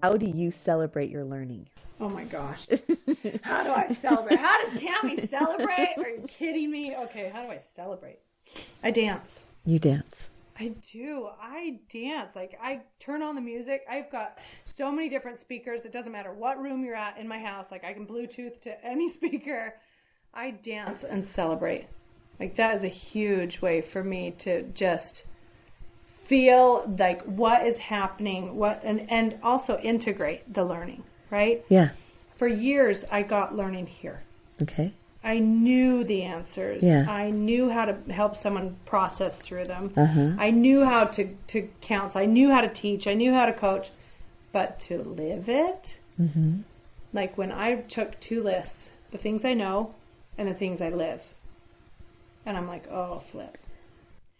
How do you celebrate your learning? Oh my gosh. How do I celebrate? How does Tammy celebrate? Are you kidding me? Okay, how do I celebrate? I dance. You dance. I do. I dance. Like, I turn on the music. I've got so many different speakers. It doesn't matter what room you're at in my house. Like, I can Bluetooth to any speaker. I dance and celebrate. Like, that is a huge way for me to just feel like what is happening, and also integrate the learning, right? Yeah. For years, I got learning here. Okay. I knew the answers. Yeah. I knew how to help someone process through them. Uh-huh. I knew how to counsel. I knew how to teach. I knew how to coach. But to live it, like when I took 2 lists, the things I know and the things I live. And I'm like, oh, flip.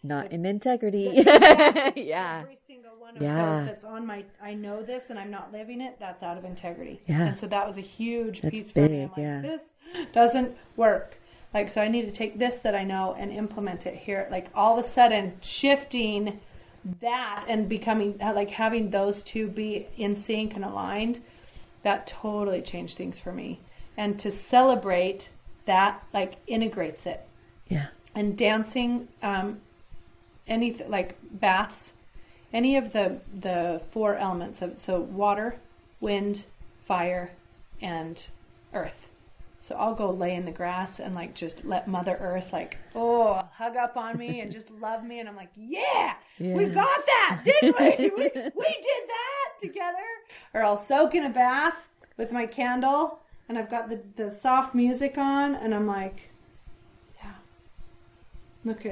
Not in integrity. Yeah. Every single one of those that's on my, I know this and I'm not living it, that's out of integrity. Yeah. And so that was a huge That's piece for me. big, I'm like, yeah. this doesn't work. Like, so I need to take this that I know and implement it here. Like, all of a sudden shifting that and becoming, like, having those two be in sync and aligned, that totally changed things for me. And to celebrate that, like, integrates it. Yeah. And dancing, anything like baths, any of the 4 elements of, so water, wind, fire, and earth. So I'll go lay in the grass and like just let Mother Earth like, hug up on me and just love me. And I'm like, yeah. We got that, didn't we? We did that together. Or I'll soak in a bath with my candle and I've got the soft music on and I'm like, yeah, look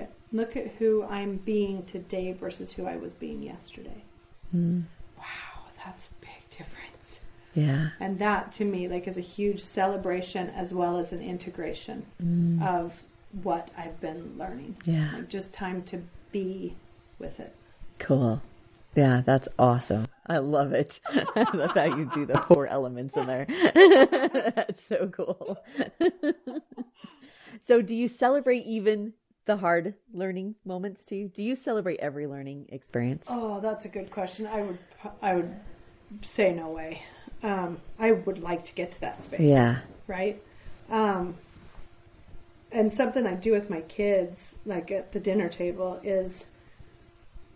at who I'm being today versus who I was being yesterday. Wow, that's a big difference. Yeah. And that to me like is a huge celebration as well as an integration of what I've been learning. Yeah. Like just time to be with it. Cool. Yeah, that's awesome. I love it. I love how you do the 4 elements in there. That's so cool. So do you celebrate even the hard learning moments too? Do you celebrate every learning experience? Oh, that's a good question. I would say no way. I would like to get to that space. Yeah. Right? And something I do with my kids, like at the dinner table, is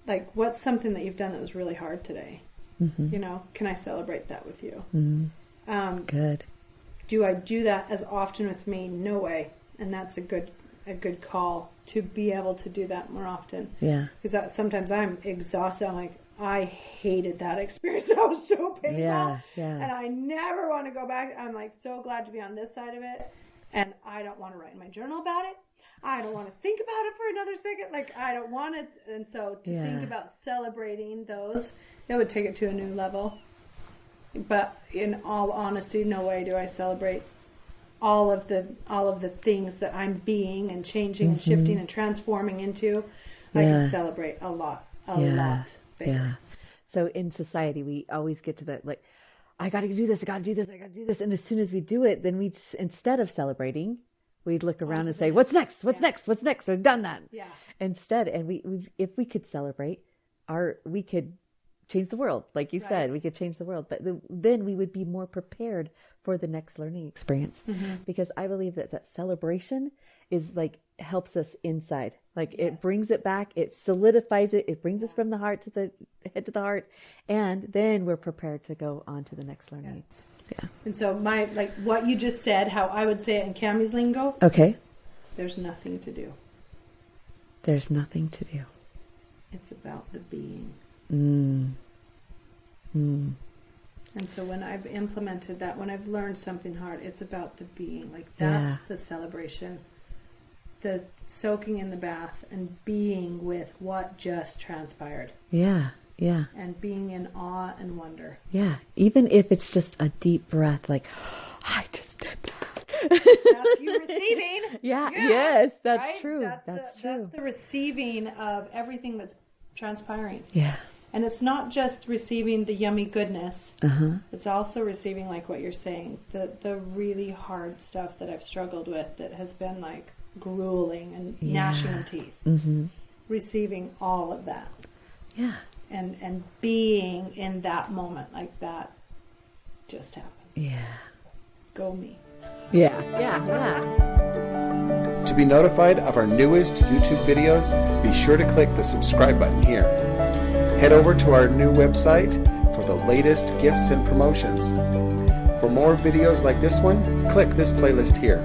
like, what's something that you've done that was really hard today? You know, can I celebrate that with you? Good. Do I do that as often with me? No way. And that's a good call to be able to do that more often. Yeah. Because sometimes I'm exhausted. I'm like, I hated that experience. That was so painful. Yeah. And I never want to go back. I'm like so glad to be on this side of it. And I don't want to write in my journal about it. I don't want to think about it for another second. Like, I don't want it. And so to think about celebrating those, it would take it to a new level. But in all honesty, no way do I celebrate all of the things that I'm being and changing and shifting and transforming into. I can celebrate a lot bigger. Yeah. So in society, we always get to that, like, I got to do this, I got to do this, I got to do this. And as soon as we do it, then instead of celebrating, we'd look around and say, what's next? What's next? What's next? We've done that. Yeah. Instead, and we if we could celebrate, we could change the world. Like you said, we could change the world. But then we would be more prepared for the next learning experience. Because I believe that celebration is like, helps us inside. Like it brings it back, it solidifies it, it brings us from the heart to the head to the heart. And then we're prepared to go on to the next learning. Yes. Yeah. And so what you just said, how I would say it in Cammie's lingo. Okay. There's nothing to do. There's nothing to do. It's about the being. Mm. And so when I've implemented that, when I've learned something hard, it's about the being. Like that's the celebration. The soaking in the bath and being with what just transpired. Yeah. Yeah. And being in awe and wonder. Yeah. Even if it's just a deep breath, like, I just did that. That's you receiving. Yeah. Yes, that's right? true. That's true. That's the receiving of everything that's transpiring. Yeah. And it's not just receiving the yummy goodness. Uh-huh. It's also receiving, like what you're saying, the really hard stuff that I've struggled with that has been like grueling and gnashing of teeth. Mm-hmm. Receiving all of that. Yeah. And being in that moment like that just happened. Yeah. Go me. Yeah. To be notified of our newest YouTube videos, be sure to click the subscribe button here. Head over to our new website for the latest gifts and promotions. For more videos like this one, click this playlist here.